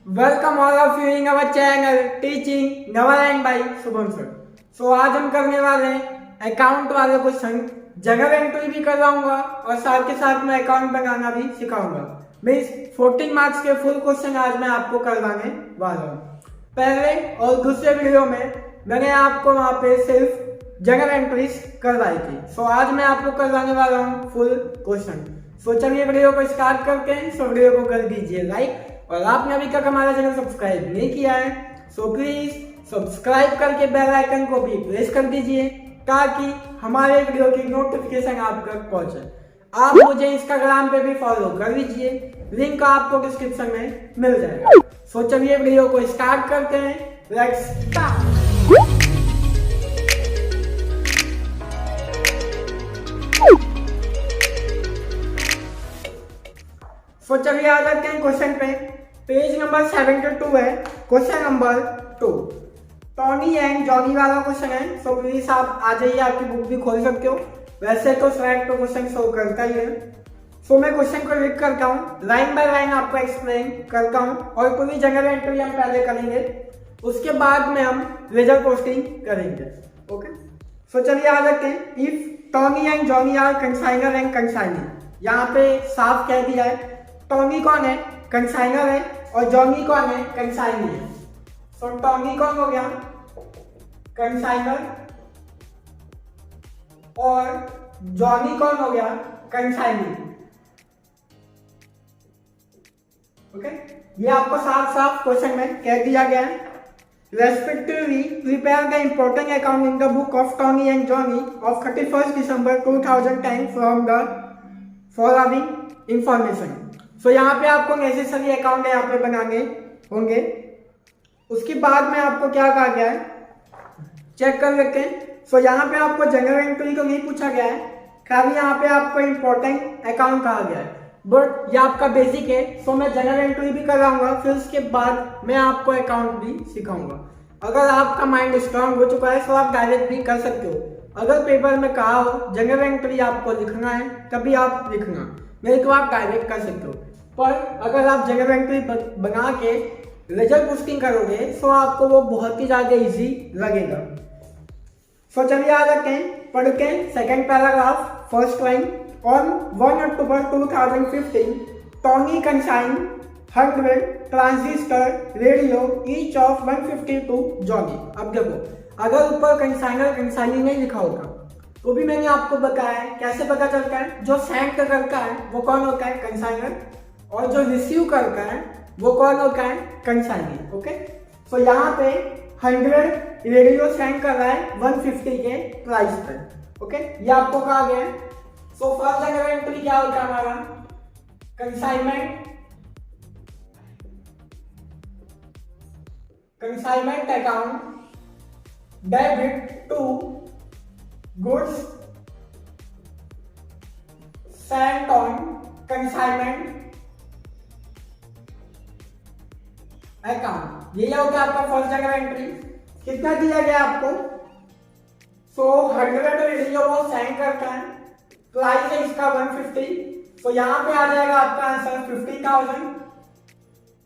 Welcome all of you in our channel teaching Navrang by Shubham sir. So आज हम करने वाले हैं अकाउंट वाले क्वेश्चन। जगह एंट्री भी करवाऊंगा और साथ के साथ मैं अकाउंट बनाना भी सिखाऊंगा। मीन्स 14 मार्क्स के फुल क्वेश्चन आज मैं आपको करवाने वाला हूँ। पहले और दूसरे वीडियो में मैंने आपको वहाँ पे सिर्फ जगह एंट्रीज करवाई थी। सो आज मैं आपको करवाने वाला हूँ फुल क्वेश्चन। सो चलिए वीडियो को स्टार्ट करते हैं। सो वीडियो को कर दीजिए लाइक, और आपने अभी तक हमारा चैनल सब्सक्राइब नहीं किया है सो प्लीज सब्सक्राइब करके बेल आइकन को भी प्रेस कर दीजिए ताकि हमारे वीडियो की नोटिफिकेशन आप तक पहुंचे। आप मुझे इंस्टाग्राम पे भी फॉलो कर लीजिए, लिंक आपको डिस्क्रिप्शन में मिल जाएगा। सो चलिए वीडियो को स्टार्ट करते हैं। Let's start. सो चलिए आ जाते हैं क्वेश्चन पे। पेज नंबर 72 है, question number 2। Tony and Johnny वाला क्वेश्चन है। सो प्लीज आप आ जाइए, आपकी बुक भी खोल सकते हो। वैसे तो स्लाइड पे क्वेश्चन शो करता ही है। सो मैं क्वेश्चन को रीड करता हूँ, लाइन बाय लाइन आपको एक्सप्लेन करता हूँ और पूरी जगह एंट्री हम पहले करेंगे, उसके बाद में हम रिजल्ट पोस्टिंग करेंगे। ओके, सो चलिए आ जाते हैं। If Tony and Johnny are consignor and consignee. यहाँ पे साफ कह दिया है टॉनी कौन है, कंसाइनर है, और जॉनी कौन है, कंसाइनी है। सो टॉनी कौन हो गया, कंसाइनर, और जॉनी कौन हो गया, कंसाइनी। ओके, ये आपको साफ साफ क्वेश्चन में कह दिया गया है। Respectively prepare the important account in the book of Tony and Johnny of 31 December 2010 from the following information. So यहाँ पे आपको नेसेसरी अकाउंट यहाँ पे बनाने होंगे। उसके बाद में आपको क्या कहा गया है, चेक कर लेते हैं। सो यहाँ पे आपको जनरल एंट्री को नहीं पूछा गया है, खाली यहाँ पे आपको इंपॉर्टेंट अकाउंट कहा गया है। बट ये आपका बेसिक है। सो मैं जनरल एंट्री भी कराऊंगा, फिर उसके बाद मैं आपको अकाउंट भी सिखाऊंगा। अगर आपका माइंड स्ट्रांग हो चुका है तो आप डायरेक्ट भी कर सकते हो। अगर पेपर में कहा हो जनरल एंट्री आपको लिखना है तभी आप लिखना, नहीं तो आप डायरेक्ट कर सकते हो। पर अगर आप जगह एंट्री बना के रिजल्ट पोस्टिंग करोगे तो आपको वो बहुत ही ज़्यादा इजी लगेगा। सो चलिए आ जाते हैं, पढ़ते हैं second paragraph first line. On 1 October 2015 Tony consign 100 transistor radio each of 150 to Johnny. अब देखो, अगर ऊपर कंसाइनर कंसाइनी नहीं लिखा होगा तो भी मैंने आपको बताया है कैसे पता चलता है। जो सेंड करता है वो कौन होता है, कंसाइनर, और जो रिसीव करता है वो कौन होता है, कंसाइनी। ओके, सो यहाँ पे 100 रेडियो सेंड कर रहा है 150 के प्राइस पर। ओके, ये आपको कहा गया है। सो फर्स्ट जगह एंट्री क्या होता है हमारा, consignment account debit to goods sent on consignment account. ये होगा आपका फर्स्ट जगह एंट्री। कितना दिया गया आपको, सो 100 रेडियो वो सेंड करता है, प्राइस है इसका 150। सो यहाँ पे आ जाएगा आपका आंसर 50,000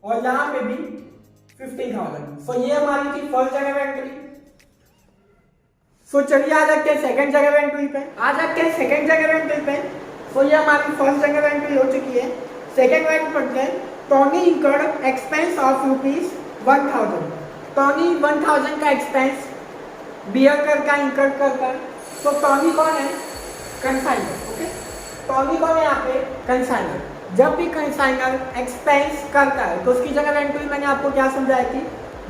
और यहाँ पे भी 50,000। सो ये हमारी थी फर्स्ट जगह एंट्री। सो चलिए आ जाते हैं सेकंड जगह एंट्री पे। सो ये हमारी फर्स्ट जगह एंट्री हो चुकी है। सेकंड लाइन पढ़ते हैं, Tony incurred expense of ₹1000। Tony 1000 का एक्सपेंस बियर करता है, इंकर्ड करता है। तो टॉनी कौन है, कंसाइनर। ओके, टॉनी कौन है यहाँ पे, कंसाइनर। जब भी कंसाइनर एक्सपेंस करता है तो उसकी जगह एंट्री मैंने आपको क्या समझाई थी,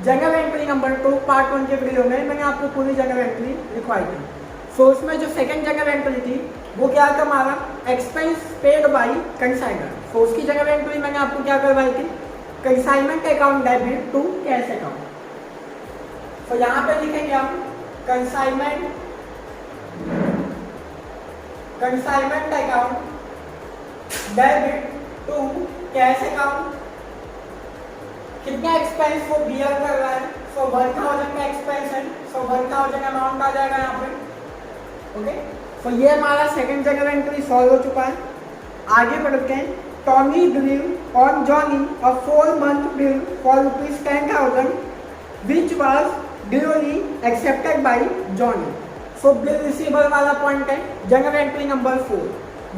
जगह एंट्री नंबर 2 पार्ट 1 के वीडियो में मैंने आपको पूरी जगह एंट्री लिखवाई थी। सो उसमें जो सेकंड जगह एंट्री थी वो क्या था हमारा, expense paid by consignor. So उसकी जगह एंट्री मैंने आपको क्या करवाई थी, consignment account debit to cash account. तो यहाँ पे लिखेंगे हम consignment account debit to cash account. कितना एक्सपेंस वो बियर कर रहा है, सो 1000 का एक्सपेंस है, सो 1000 अमाउंट आ जाएगा यहाँ पे। ओके, तो ये हमारा सेकंड जगह एंट्री सॉल्व हो चुका है। आगे बढ़ते हैं, Tony drew on Johnny a 4-month bill for rupees 10,000, which was duly accepted by Johnny. So bill receivable वाला पॉइंट है general entry number 4,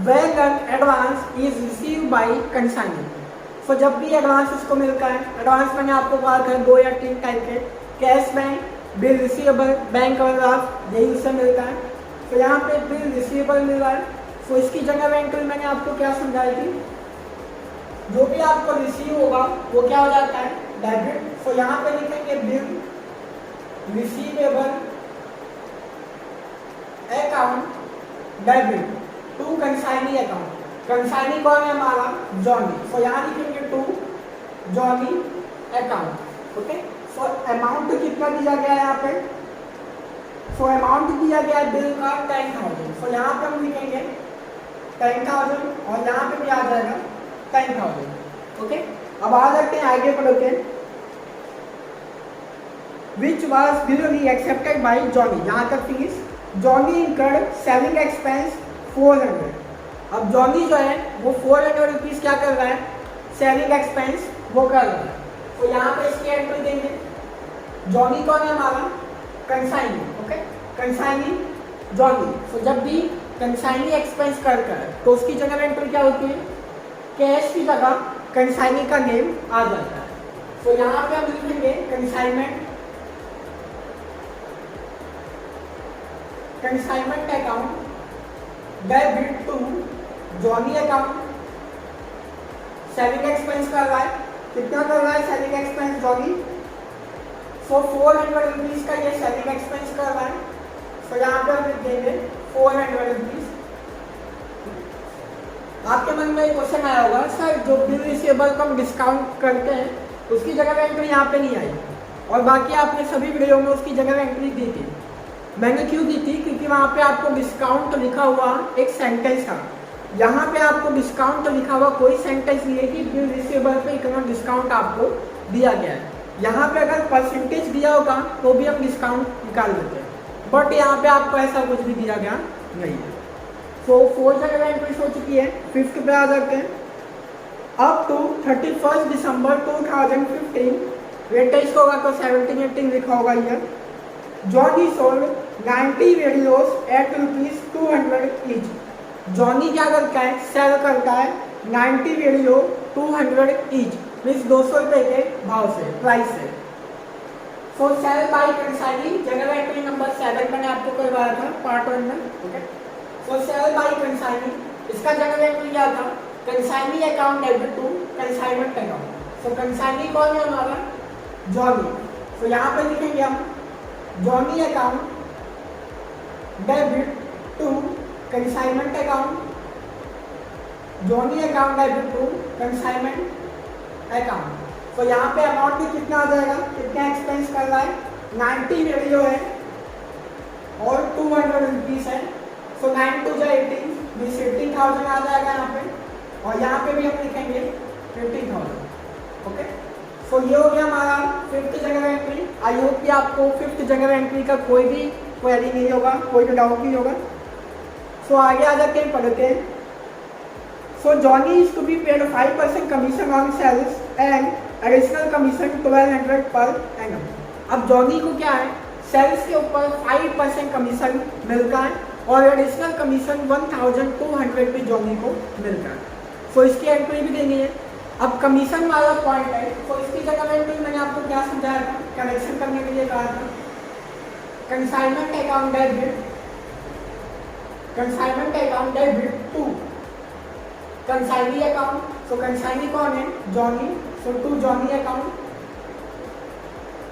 when an advance is received by consignee. So जब भी एडवांस उसको मिलता है, advance मैंने आपको कहा था 2 या 3 टाइप के, cash bank, bill receivable, bank overdraft, यही उससे मिलता है. तो यहाँ पे बिल रिसीवेबल मिल रहा है. तो इसकी जनरल एंट्री मैंने आपको क्या समझाई थी, जो भी आपको रिसीव होगा वो क्या हो जाता है, डेबिट. तो यहाँ पे लिखेंगे bill receivable account debit to consignee account. Consignee कौन है हमारा, जॉनी. सो यहाँ लिखेंगे to Johnny account. Okay. So amount कितना दिया गया है यहाँ पे, सो अमाउंट दिया गया है बिल का 10,000. सो यहाँ पे हम लिखेंगे 10,000 और यहाँ पे भी आ जाएगा 10,000. ओके. अब आ जाते हैं आगे पढ़ते हैं. Which was duly accepted by Johnny. यहाँ तक fees Johnny incurred selling expense 400. अब जॉनी जो है वो 400 रुपीज क्या कर रहा है, सेलिंग एक्सपेंस वो कर रहा है. तो यहाँ पे इसकी एंट्री देंगे. जॉनी कौन है हमारा, कंसाइनी. ओके. Consignee Johnny. तो जब भी कंसाइनी एक्सपेंस करता है तो उसकी जनरल एंट्री क्या होती है, कैश की जगह कंसाइनी का नेम आ जाता है. तो यहाँ पे हम लिखेंगे consignment account debit to Johnny account. Selling expense कर रहा है, कितना कर रहा है selling expense Johnny, so 400 rupees का ये सेलिंग एक्सपेंस कर रहा है. तो यहाँ पे हम लिख देंगे 400 रुपीज. आपके मन में एक क्वेश्चन आया होगा, सर जो बिल रिसीवेबल को हम डिस्काउंट करते हैं उसकी जगह एंट्री यहाँ पे नहीं आई, और बाकी आपने सभी वीडियो में उसकी जगह एंट्री दी थी. मैंने क्यों दी थी, क्योंकि वहाँ पे आपको डिस्काउंट लिखा हुआ एक सेंटेंस था. यहाँ पे आपको डिस्काउंट लिखा हुआ कोई सेंटेंस नहीं है कि बिल रिसीवेबल पे इतना डिस्काउंट आपको दिया गया है. यहाँ पे अगर परसेंटेज दिया होगा तो भी हम डिस्काउंट निकाल देते हैं, बट यहाँ पे आपको ऐसा कुछ भी दिया गया नहीं है. तो 4 जगह एंट्री हो चुकी है. 5th पे आ जाते हैं. अप टू 31 दिसंबर 2015 वेटेज को होगा तो 17-18 लिखा होगा ये. Johnny sold 90 radios at ₹200 each. Johnny क्या करता है, सेल करता है 90 रेडियो 200 ईच, मीन्स 200 रुपए के भाव से, प्राइस से. So sale by consignee general entry number 7 मैंने आपको करवाया था पार्ट 1 में. Okay. So sale by consignee, इसका जनरल एंट्री क्या था, consignee account debit to consignment account. So consignee कौन है हमारा, जॉनी. तो यहाँ पे लिखेंगे हम Johnny account debit to consignment account. Johnny account debit to consignment account. तो यहाँ पे अमाउंट भी कितना आ जाएगा, कितना एक्सपेंस कर रहा है, 90 रेडियो है और 200 रुपीज है. सो 9 2 जा 18, मीन्स 18,000 आ जाएगा यहाँ पे, और यहाँ पे भी हम लिखेंगे 15,000. ओके. सो ये हो गया हमारा 5th जनरल एंट्री. आई होप कि आपको 5th जनरल एंट्री का कोई भी क्वेरी नहीं होगा, कोई भी डाउट नहीं होगा. सो आगे आ जाते हैं, पढ़ते हैं. So Johnny is to be paid 5% commission on sales and additional commission 1200 per annum. अब जॉनी को क्या है, सेल्स के ऊपर 5% कमीशन मिलता है और एडिशनल कमीशन 1200 भी जॉनी को मिलता है. सो इसकी एंट्री भी देनी है. अब कमीशन वाला पॉइंट है, तो इसकी जगह एंट्री मैंने आपको क्या समझाया था, करेक्शन करने के लिए कहा था. Consignment account debit to consignee account. So consignee कौन है, Johnny. So to Johnny account.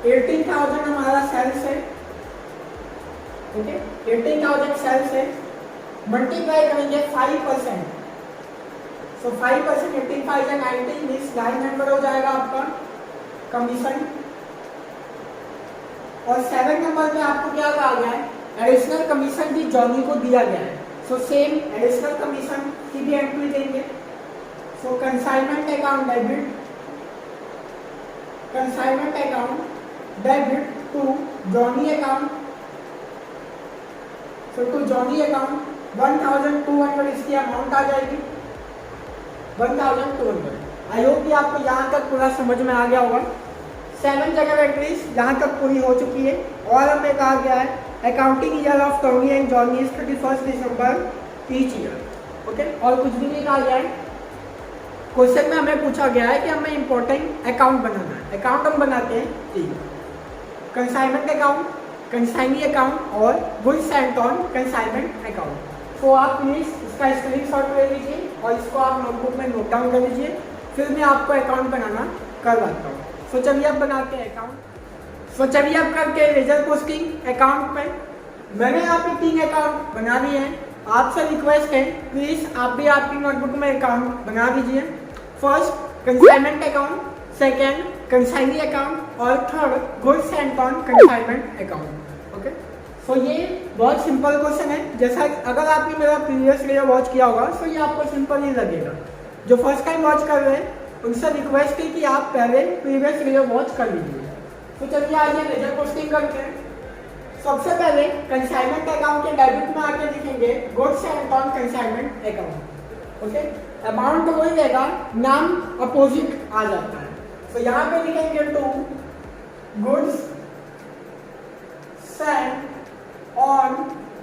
18,000 हमारा सेल्स है. ओके. 18,000 सेल्स है, मल्टीप्लाई करेंगे 5%. सो 5% 18,000 90 मीन्स 900 हो जाएगा आपका कमीशन. और 7 नंबर में आपको क्या कहा गया है, एडिशनल कमीशन भी जॉनी को दिया गया है. सो सेम एडिशनल कमीशन की भी एंट्री देंगे. So consignment account debit to Johnny account. So to Johnny account 1,200 इसकी अमाउंट आ जाएगी. 1200। आई होप कि आपको यहाँ तक पूरा समझ में आ गया होगा। 7 जनरल एंट्रीज यहाँ तक पूरी हो चुकी है और हमें कहा गया है accounting year of Tommy and Johnny is 31 December each year. Okay, और कुछ भी नहीं कहा गया है। क्वेश्चन में हमें पूछा गया है कि हमें इंपॉर्टेंट अकाउंट बनाना है। अकाउंट हम बनाते हैं तीन, कंसाइनमेंट अकाउंट, कंसाइनी अकाउंट और goods sent on consignment account. तो आप प्लीज इसका स्क्रीनशॉट ले लीजिए और इसको आप नोटबुक में नोट डाउन कर लीजिए, फिर मैं आपको अकाउंट बनाना करवाता हूँ। सो चलिए अब बनाते हैं अकाउंट। सो चलिए अब करके रिजल्ट पोस्टिंग अकाउंट में मैंने यहाँ पे 3 अकाउंट बना लिए हैं। आपसे रिक्वेस्ट है प्लीज आप भी आपकी नोटबुक में अकाउंट बना दीजिए। First consignment account, second consignee account और third goods sent on consignment account. Okay, so ये बहुत सिंपल क्वेश्चन है। जैसा अगर आपने मेरा प्रीवियस वीडियो वॉच किया होगा तो ये आपको सिंपल ही लगेगा। जो फर्स्ट टाइम वॉच कर रहे हैं उनसे रिक्वेस्ट है कि आप पहले प्रीवियस वीडियो वॉच कर लीजिए। तो चलिए आज ये रिजल्ट पोस्टिंग करते हैं। सबसे पहले कंसाइनमेंट अकाउंट के डेबिट में आके लिखेंगे goods sent on consignment account. Okay, amount तो वही रहेगा, नाम अपोजिट आ जाता है। तो यहाँ पे लिखेंगे to goods sent on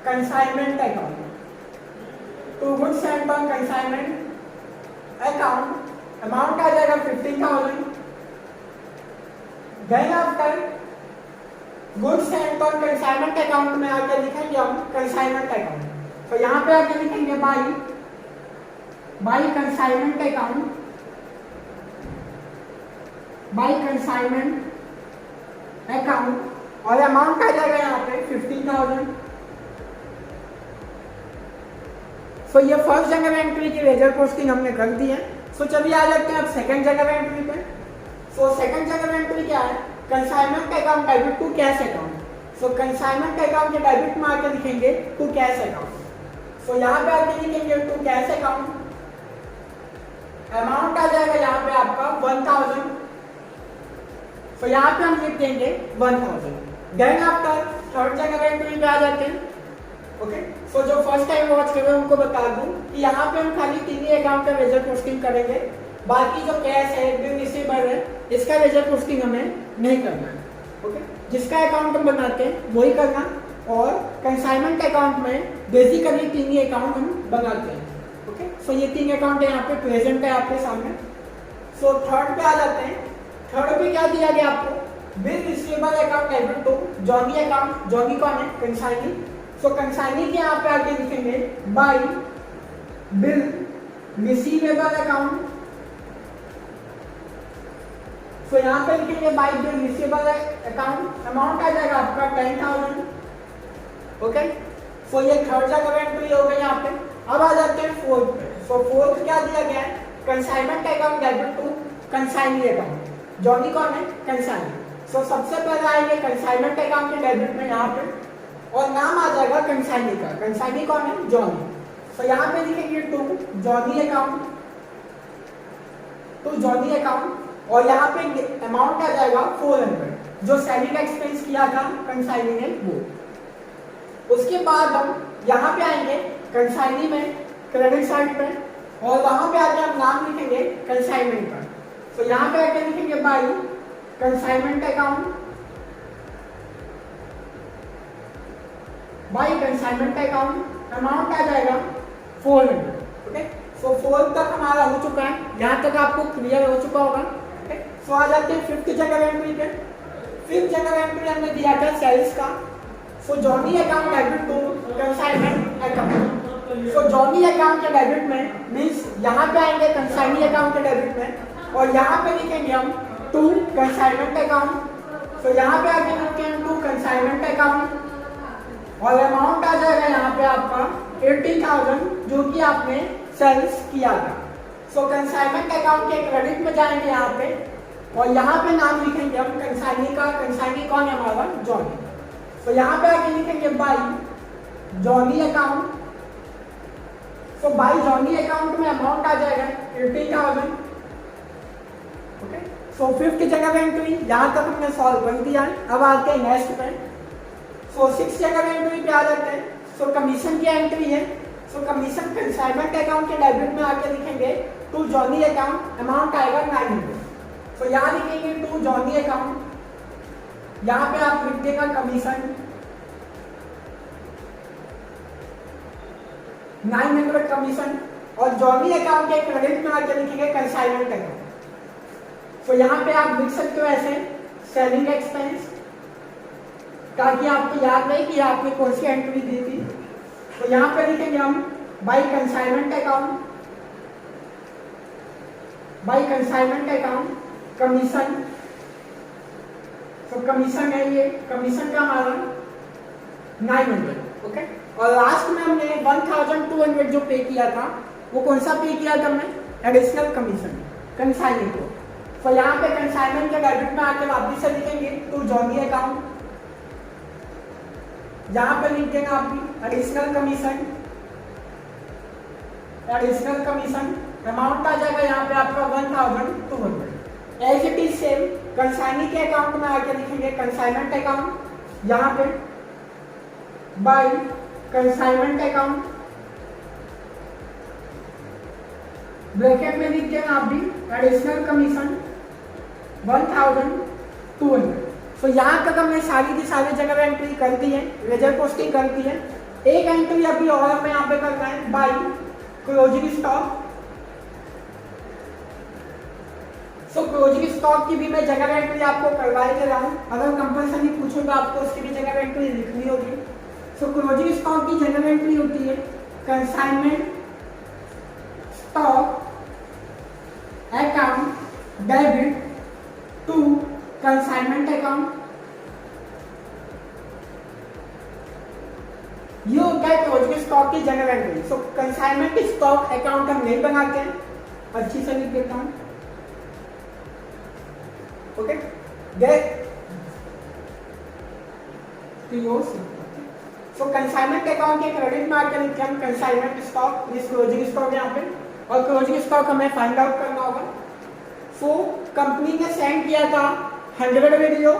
consignment account, to goods sent on consignment account, amount आ जाएगा 15,000। Then after goods sent on consignment account में आके लिखेंगे हम कंसाइनमेंट अकाउंट। तो यहाँ पे आके लिखेंगे by consignment account, by consignment account और अमाउंट आ जाएगा यहाँ पे 15,000। सो ये फर्स्ट जनरल एंट्री की रिजल्ट पोस्टिंग हमने कर दी है। सो चलिए आ जाते हैं अब सेकंड जनरल एंट्री पे। सो सेकंड जनरल एंट्री क्या है? Consignment account debit to cash account. So consignment account के डेबिट में आके लिखेंगे टू कैश अकाउंट। सो यहाँ पे आके लिखेंगे टू कैश अकाउंट, अमाउंट आ जाएगा यहाँ पे आपका 1000। सो यहाँ पे हम लिख देंगे 1000। Then after third general entry पे आ जाते हैं। ओके, सो जो फर्स्ट टाइम वॉच कर रहे हैं उनको बता दूं कि यहाँ पे हम खाली 3 ही अकाउंट का रिजल्ट पोस्टिंग करेंगे, बाकी जो कैश है, बिल रिसीवर है, इसका रिजल्ट पोस्टिंग हमें नहीं करना है। ओके, जिसका अकाउंट हम बनाते हैं वही करना। और कंसाइनमेंट अकाउंट में बेसिकली 3 ही अकाउंट हम बनाते हैं। ओके, सो ये 3 अकाउंट यहाँ पे प्रेजेंट है आपके सामने। सो थर्ड पे आ जाते हैं। थर्ड पे क्या दिया गया आपको? Bill receivable account debit to Johnny account. Johnny कौन है? कंसाइनी। सो कंसाइनी के यहाँ पे आके लिखेंगे by bill receivable account. So यहाँ पे लिखेंगे by bill receivable account, amount आ जाएगा आपका 10,000। ओके, सो ये थर्ड जनरल एंट्री हो गई यहाँ पे। अब आ जाते हैं फोर्थ पे। सो फोर्थ क्या दिया गया है? Consignment account debit to consignee account. Johnny कौन है? कंसाइनी। सो सबसे पहले आएंगे कंसाइनमेंट अकाउंट के डेबिट में यहाँ पे और नाम आ जाएगा कंसाइनी का। कंसाइनी कौन है? जॉनी। सो यहाँ पे लिखेंगे to Johnny account, to Johnny account और यहाँ पे अमाउंट आ जाएगा 400, जो सेलिंग एक्सपेंस किया था कंसाइनी ने वो। उसके बाद हम यहाँ पे आएंगे कंसाइनी में क्रेडिट साइड पे और वहां पे आके हम नाम लिखेंगे कंसाइनमेंट का। तो यहाँ पे आके लिखेंगे by consignment account, by consignment account, amount आ जाएगा 400। ओके, सो 4 तक हमारा हो चुका है। यहाँ तक आपको क्लियर हो चुका होगा। ओके, सो आ जाते हैं फिफ्थ जनरल एंट्री पे। फिफ्थ जनरल एंट्री हमने दिया था सेल्स का। So Johnny account debit to consignment account. So Johnny account के डेबिट में मीन्स यहाँ पे आएंगे कंसाइनी अकाउंट के डेबिट में और यहाँ पे लिखेंगे हम टू कंसाइनमेंट अकाउंट। सो यहाँ पे आके लिखते हैं टू कंसाइनमेंट अकाउंट और अमाउंट आ जाएगा यहाँ पे आपका 80,000, जो कि आपने सेल्स किया था। सो कंसाइनमेंट अकाउंट के क्रेडिट में जाएंगे यहाँ पे और यहाँ पे नाम लिखेंगे हम कंसाइनी का। कंसाइनी कौन है? हमारा जॉनी। सो यहाँ पे आके लिखेंगे by Johnny account. So by Johnny account में अमाउंट आ जाएगा 80,000। Okay, so fifth general entry यहाँ तक हमने सॉल्व कर दिया है। अब आते हैं नेक्स्ट पे। सो सिक्स जनरल एंट्री पे आ जाते हैं। सो कमीशन की एंट्री है। सो कमीशन कंसाइनमेंट अकाउंट के डेबिट में आके लिखेंगे टू जॉनी अकाउंट, अमाउंट आएगा 900। सो यहाँ लिखेंगे टू जॉनी अकाउंट, यहाँ पे आप लिख देगा कमीशन 900 कमीशन, और जॉनी अकाउंट के क्रेडिट में आके लिखेंगे कंसाइनमेंट अकाउंट। तो यहाँ पे आप लिख सकते हो ऐसे सेलिंग एक्सपेंस, ताकि आपको याद रहे कि आपने कौन सी एंट्री दी थी। तो यहाँ पे लिखेंगे हम by consignment account, by consignment account commission. तो कमीशन है ये, कमीशन का हमारा 900, ओके। और लास्ट में हमने 1200 जो पे किया था, वो कौन सा पे किया था हमने? एडिशनल कमीशन कंसाइनमेंट को। तो यहाँ पे कंसाइनमेंट के डेबिट में आके वापस से लिखेंगे टू जॉनी अकाउंट, यहाँ पे लिख देंगे आपकी additional commission, additional commission amount आ जाएगा यहाँ पे आपका 1200। As it is same consignee के अकाउंट में आके लिखेंगे कंसाइनमेंट अकाउंट, यहाँ पे बाय कंसाइनमेंट अकाउंट, ब्रैकेट में लिख देना आप भी एडिशनल कमीशन 1200। तो यहाँ तक हमने सारी की सारी जगह एंट्री कर दी है, लेजर पोस्टिंग कर दी है। एक एंट्री अभी और हमें यहाँ पे करना है by closing stock. So closing stock की भी मैं जगह एंट्री आपको करवाई दे रहा हूँ, अगर कंपल्सरी पूछूंगा आपको उसकी भी जगह एंट्री लिखनी होगी। सो क्लोजिंग स्टॉक की जगह एंट्री होती है consignment stock account debit to consignment account. ये होता है क्लोजिंग स्टॉक की general entry. So consignment stock account हम नहीं बनाते हैं, अच्छी से लिख देता हूं, ओके। सो कंसाइनमेंट अकाउंट के क्रेडिट में आकर लिखते हैं कंसाइनमेंट स्टॉक, इस क्लोजिंग स्टॉक यहाँ पे, और क्लोजिंग स्टॉक हमें फाइंड आउट करना होगा। सो कंपनी ने सेंड किया था 100 वीडियो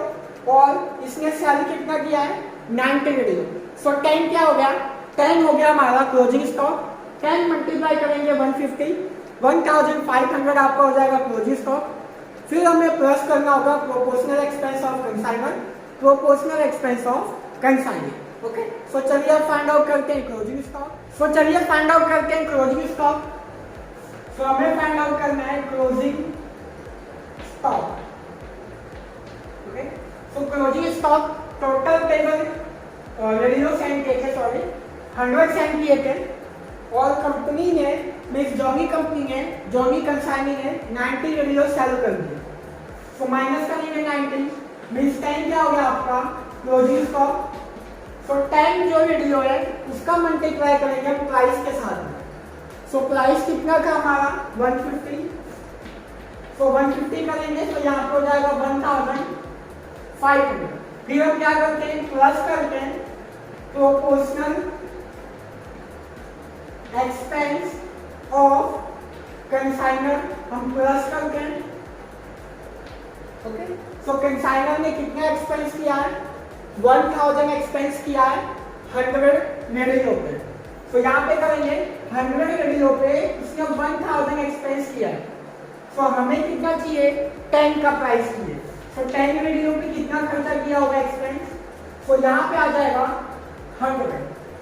और इसने सेल कितना किया है 90 वीडियो। सो 10 क्या हो गया? 10 हो गया हमारा क्लोजिंग स्टॉक। 10 मल्टीप्लाई करेंगे 150, 1500 आपका हो जाएगा क्लोजिंग स्टॉक। फिर हमें प्लस करना होगा proportional expense of consignor, proportional expense of consignor, okay. So चलिए अब फाइंड आउट करते हैं क्लोजिंग स्टॉक। सो चलिए फाइंड आउट करते हैं क्लोजिंग स्टॉक। सो हमें फाइंड आउट करना है क्लोजिंग स्टॉक, ओके। सो closing stock total table radio send किए थे, सॉरी 100 सेंड किए थे, और कंपनी ने मीन्स जॉनी कंपनी ने, जॉनी कंसाइनी ने 90 रेडियो सेल कर दिए। सो माइनस करेंगे 90 मीन्स 10 क्या हो गया आपका क्लोजिंग स्टॉक। सो 10 जो रेडियो है उसका मल्टीप्लाई करेंगे प्राइस के साथ। सो प्राइस कितना था हमारा 150। सो 150 करेंगे तो यहाँ पे हो जाएगा 1500। फिर हम क्या करते हैं प्लस करते हैं प्रोपोर्शनल एक्सपेंस ऑफ कंसाइनर, हम प्लस करते हैं, ओके। सो कंसाइनर ने कितना एक्सपेंस किया है 1000 एक्सपेंस किया है 100 रेडियो पे। सो यहाँ पे करेंगे 100 रेडियो पे उसने 1000 एक्सपेंस किया है। सो हमें कितना चाहिए 10 का प्राइस चाहिए। सो 10 रेडियो पे कितना खर्चा किया होगा एक्सपेंस, तो यहाँ पे आ जाएगा 100।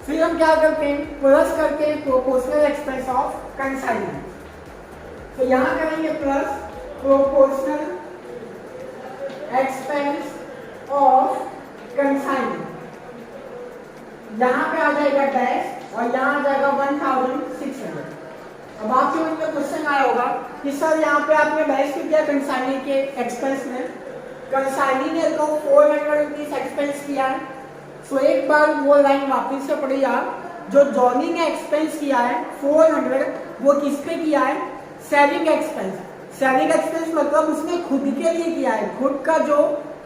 फिर हम क्या करते हैं प्लस करते हैं प्रोपोर्शनल एक्सपेंस ऑफ कंसाइनमेंट। तो यहाँ करेंगे plus proportional expense of consignment, यहाँ पे आ जाएगा डैश और यहाँ आ जाएगा 1600। अब आपके मन में क्वेश्चन आया होगा कि सर यहाँ पे आपने डैश क्यों किया कंसाइनी के एक्सपेंस में? कंसाइनी ने तो 400 रुपीज एक्सपेंस किया है। सो एक बार वो लाइन वापस से पढ़िए आप, जो जॉनी ने एक्सपेंस किया है 400, वो किस पे किया है? Selling expense. सेलिंग एक्सपेंस मतलब उसने खुद के लिए किया है, खुद का जो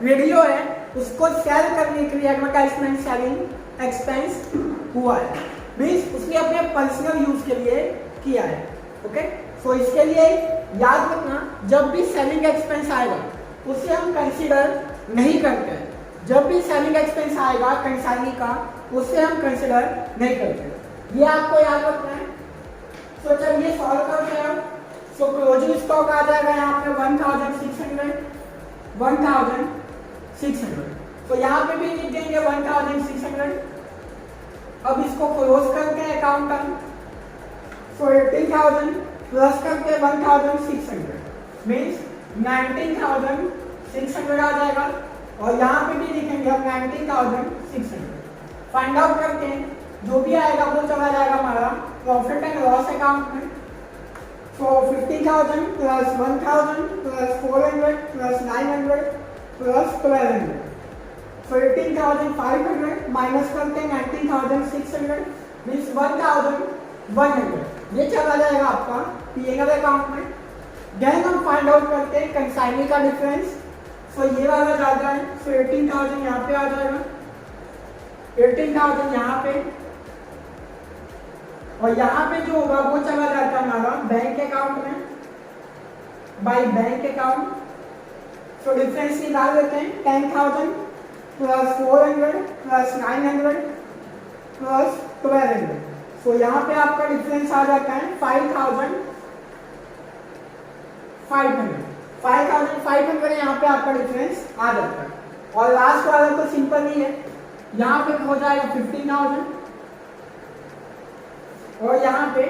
वीडियो है उसको सेल करने के लिए एडवर्टाइजमेंट सेलिंग एक्सपेंस हुआ है, मीन्स उसने अपने पर्सनल यूज के लिए किया है, ओके। सो इसके लिए याद रखना जब भी सेलिंग एक्सपेंस आएगा उसे हम कंसीडर नहीं करते हैं। जब भी सेलिंग एक्सपेंस आएगा कंसाइनी का उसे हम कंसीडर नहीं करते। ये आपको याद रखना है। तो चलिए सॉल्व करते हैं। सो क्लोजिंग स्टॉक आ जाएगा यहाँ पे 1600। तो यहाँ पे भी लिख देंगे 1600। अब इसको क्लोज करते हैं अकाउंट का। सो 18,000 प्लस करके 1600 मीन्स 19,600 आ जाएगा। और यहाँ पे भी लिखेंगे अब 19,600। फाइंड आउट करके जो भी आएगा वो चला जाएगा हमारा प्रॉफिट एंड लॉस अकाउंट में। सो 50,000 प्लस 1,000 प्लस 400 प्लस 900 प्लस 1200। सो 18,500 माइनस करते हैं 19,600 मीन्स 1,100। ये चला जाएगा आपका P&L अकाउंट में। देन हम फाइंड आउट करते हैं कंसाइनी का डिफरेंस। सो ये वाला जाता है। सो 18,000 यहाँ पे आ जाएगा, 18,000 यहाँ पे, और यहाँ पे जो होगा वो चला जाता है हमारा बैंक अकाउंट में by bank account. So difference निकाल देते हैं 10,000 प्लस 400 प्लस 900 प्लस 1200। सो यहाँ पे आपका डिफरेंस आ जाता है 5,500 यहाँ पे आपका डिफरेंस आ जाता है। और लास्ट वाला तो सिंपल ही है, यहाँ पे हो जाएगा 15,000 और यहाँ पे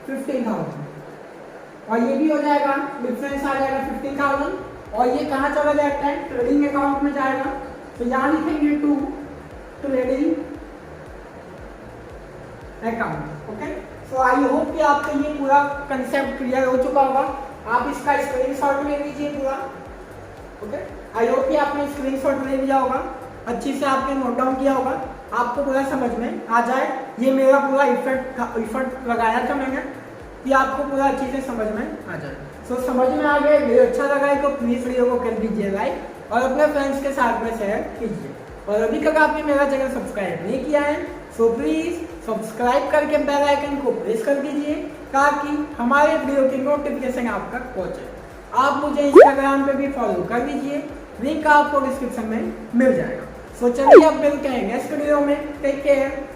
15,000 और ये भी हो जाएगा, डिफरेंस आ जाएगा 15,000। और ये कहाँ चला जाता है, ट्रेडिंग अकाउंट में जाएगा। तो यहाँ लिखेंगे to trading account. Okay, so I hope कि आपको ये पूरा कंसेप्ट क्लियर हो चुका होगा। आप इसका स्क्रीनशॉट ले लीजिए पूरा। ओके, आई होप कि आपने स्क्रीनशॉट ले लिया होगा, अच्छी से आपने नोट डाउन किया होगा, आपको पूरा समझ में आ जाए। ये मेरा पूरा इफर्ट लगाया था मैंने कि आपको पूरा अच्छी से समझ में आ जाए। सो समझ में आ गया, वीडियो अच्छा लगा है तो प्लीज़ वीडियो को कर दीजिए लाइक और अपने फ्रेंड्स के साथ में शेयर कीजिए। और अभी तक आपने मेरा चैनल सब्सक्राइब नहीं किया है सो प्लीज़ सब्सक्राइब करके बेल आइकन को प्रेस कर दीजिए ताकि हमारे वीडियो की नोटिफिकेशन आप तक पहुँचे। आप मुझे इंस्टाग्राम पे भी फॉलो कर लीजिए, लिंक आपको डिस्क्रिप्शन में मिल जाएगा। सो चलिए अब मिलते हैं नेक्स्ट वीडियो में। Take care.